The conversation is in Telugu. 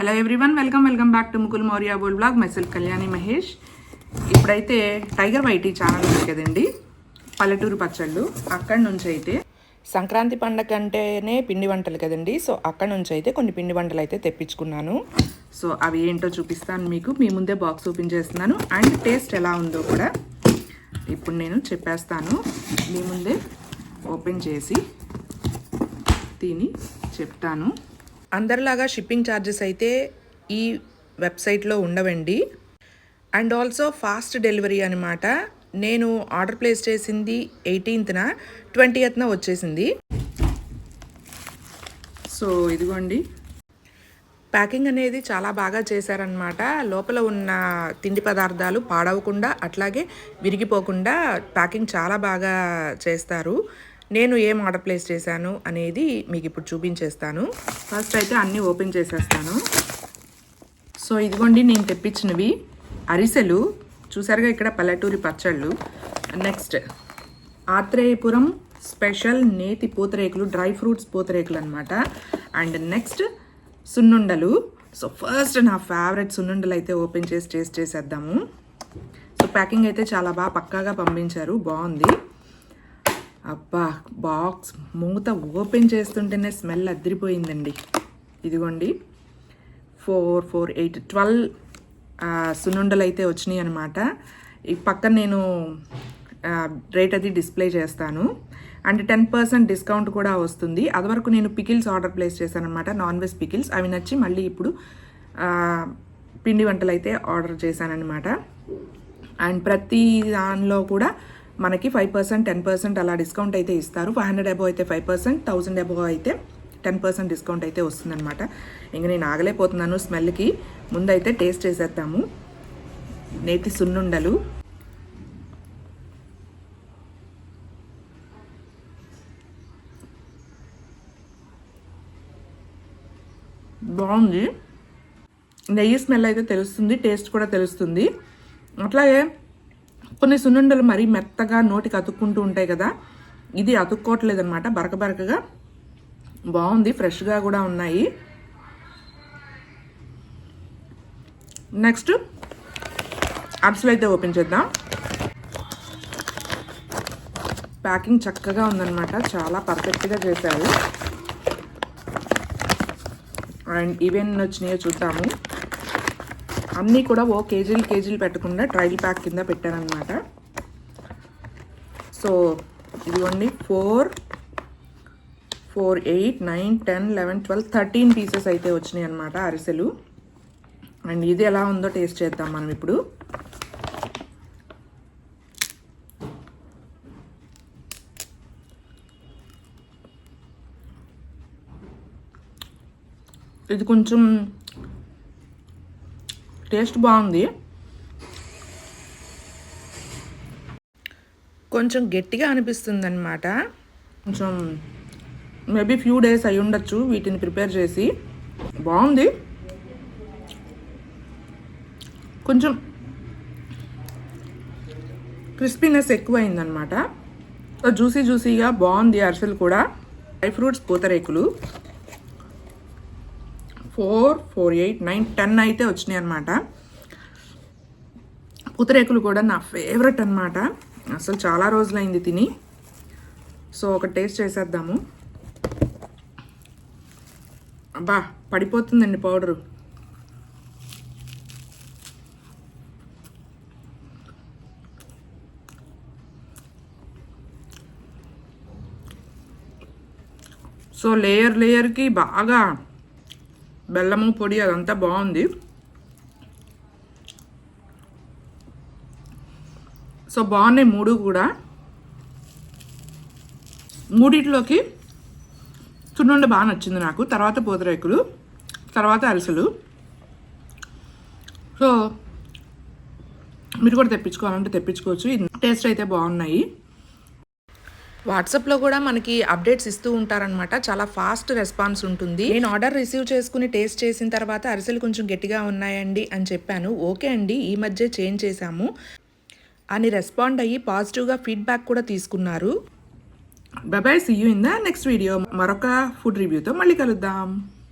Hello everyone, welcome back to Mukul Maurya Bol blog. Myself Kalyani Mahesh. ఇప్పుడైతే టైగర్ వైటీ ఛానల్ ఉంది కదండి, పల్లెటూరు పచ్చళ్ళు. అక్కడి నుంచి అయితే సంక్రాంతి పండగ అంటేనే పిండి వంటలు కదండి. సో అక్కడి నుంచి అయితే కొన్ని పిండి వంటలు అయితే తెప్పించుకున్నాను. సో అవి ఏంటో చూపిస్తాను మీకు. మీ ముందే బాక్స్ ఓపెన్ చేస్తున్నాను అండ్ టేస్ట్ ఎలా ఉందో కూడా ఇప్పుడు నేను చెప్పేస్తాను. మీ ముందే ఓపెన్ చేసి తిని చెప్తాను. అందరిలాగా షిప్పింగ్ ఛార్జెస్ అయితే ఈ వెబ్సైట్లో ఉండవండి. అండ్ ఆల్సో ఫాస్ట్ డెలివరీ అనమాట. నేను ఆర్డర్ ప్లేస్ చేసింది 18న, 20న వచ్చేసింది. సో ఇదిగోండి, ప్యాకింగ్ అనేది చాలా బాగా చేశారనమాట. లోపల ఉన్న తిండి పదార్థాలు పాడవకుండా అట్లాగే విరిగిపోకుండా ప్యాకింగ్ చాలా బాగా చేస్తారు. నేను ఏం ఆర్డర్ ప్లేస్ చేశాను అనేది మీకు ఇప్పుడు చూపించేస్తాను. ఫస్ట్ అయితే అన్నీ ఓపెన్ చేసేస్తాను. సో ఇదిగోండి నేను తెప్పించినవి అరిసెలు, చూసారుగా ఇక్కడ పల్లెటూరి పచ్చళ్ళు. నెక్స్ట్ ఆత్రేయపురం స్పెషల్ నేతి పూతరేకులు, డ్రై ఫ్రూట్స్ పూతరేకులు అనమాట. అండ్ నెక్స్ట్ సున్నుండలు. సో ఫస్ట్ నా ఫేవరెట్ సున్నుండలు అయితే ఓపెన్ చేసి టేస్ట్ చేసేద్దాము. సో ప్యాకింగ్ అయితే చాలా బాగా పక్కాగా పంపించారు, బాగుంది. అబ్బా, బాక్స్ మూత ఓపెన్ చేస్తుంటేనే స్మెల్ అదిరిపోయిందండి. ఇదిగోండి 4, 4, 8, 12 సున్నుండలు అయితే వచ్చినాయి అనమాట. ఈ పక్కన నేను రేట్ అది డిస్ప్లే చేస్తాను. అండ్ 10% డిస్కౌంట్ కూడా వస్తుంది. అదివరకు నేను పికిల్స్ ఆర్డర్ ప్లేస్ చేశాను అనమాట, నాన్ వెజ్ పికిల్స్. అవి నచ్చి మళ్ళీ ఇప్పుడు పిండి వంటలు అయితే ఆర్డర్ చేశానమాట. అండ్ ప్రతి దానిలో కూడా మనకి 5%, 10% అలా డిస్కౌంట్ అయితే ఇస్తారు. 500 అబోవ్ అయితే 5%, 1000 అబోవ్ అయితే 10% డిస్కౌంట్ అయితే వస్తుందన్నమాట. ఇంక నేను ఆగలేకపోతున్నాను స్మెల్కి. ముందైతే టేస్ట్ చేసేద్దాము. నేతి సున్నుండలు. బాగుంది. నెయ్యి స్మెల్ అయితే తెలుస్తుంది, టేస్ట్ కూడా తెలుస్తుంది. అట్లాగే కొన్ని సున్నుండలు మరీ మెత్తగా నోటికి అతుక్కుంటూ ఉంటాయి కదా, ఇది అతుక్కోవట్లేదు అనమాట. బరకగా బాగుంది, ఫ్రెష్గా కూడా ఉన్నాయి. నెక్స్ట్ అరిసెలు అయితే ఓపెన్ చేద్దాం. ప్యాకింగ్ చక్కగా ఉందన్నమాట, చాలా పర్ఫెక్ట్గా చేశారు. అండ్ ఇవన్నీ వచ్చినాయో చూద్దాము. అన్నీ కూడా కేజీలు పెట్టకుండా ట్రైల్ ప్యాక్ కింద పెట్టారనమాట. సో ఇదిగోండి 4, 8, 9, 10, 11, 12, 13 పీసెస్ అయితే వచ్చినాయి అనమాట అరిసెలు. అండ్ ఇది ఎలా ఉందో టేస్ట్ చేద్దాం మనం ఇప్పుడు. ఇది కొంచెం టేస్ట్ బాగుంది, కొంచెం గట్టిగా అనిపిస్తుంది అనమాట. కొంచెం మేబీ ఫ్యూ డేస్ అయి ఉండొచ్చు వీటిని ప్రిపేర్ చేసి. బాగుంది, కొంచెం క్రిస్పీనెస్ ఎక్కువైందనమాట. జ్యూసీగా బాగుంది. అరిసెలు కూడా డ్రై ఫ్రూట్స్ పూతరేకులు 4, 4, 8, 9, 10 అయితే వచ్చినాయి అనమాట. పూతరేకులు కూడా నా ఫేవరెట్ అనమాట. అసలు చాలా రోజులైంది తిని. సో ఒక టేస్ట్ చేసేద్దాము. అబ్బా, పడిపోతుందండి పౌడరు. సో లేయర్కి బాగా బెల్లము పొడి అదంతా బాగుంది. సో బాగున్నాయి మూడు కూడా. మూడిట్లోకి సున్నుండ బాగా నచ్చింది నాకు, తర్వాత పూతరేకులు, తర్వాత అరిసెలు. సో మీరు కూడా తెప్పించుకోవాలంటే తెప్పించుకోవచ్చు. టేస్ట్ అయితే బాగున్నాయి. వాట్సాప్లో కూడా మనకి అప్డేట్స్ ఇస్తూ ఉంటారనమాట. చాలా ఫాస్ట్ రెస్పాన్స్ ఉంటుంది. నేను ఆర్డర్ రిసీవ్ చేసుకుని టేస్ట్ చేసిన తర్వాత అరిసెలు కొంచెం గట్టిగా ఉన్నాయండి అని చెప్పాను. ఓకే అండి, ఈ మధ్య చేంజ్ చేశాము అని రెస్పాండ్ అయ్యి పాజిటివ్గా ఫీడ్బ్యాక్ కూడా తీసుకున్నారు. Bye bye, see you in the next video. మరొక ఫుడ్ రివ్యూతో మళ్ళీ కలుద్దాం.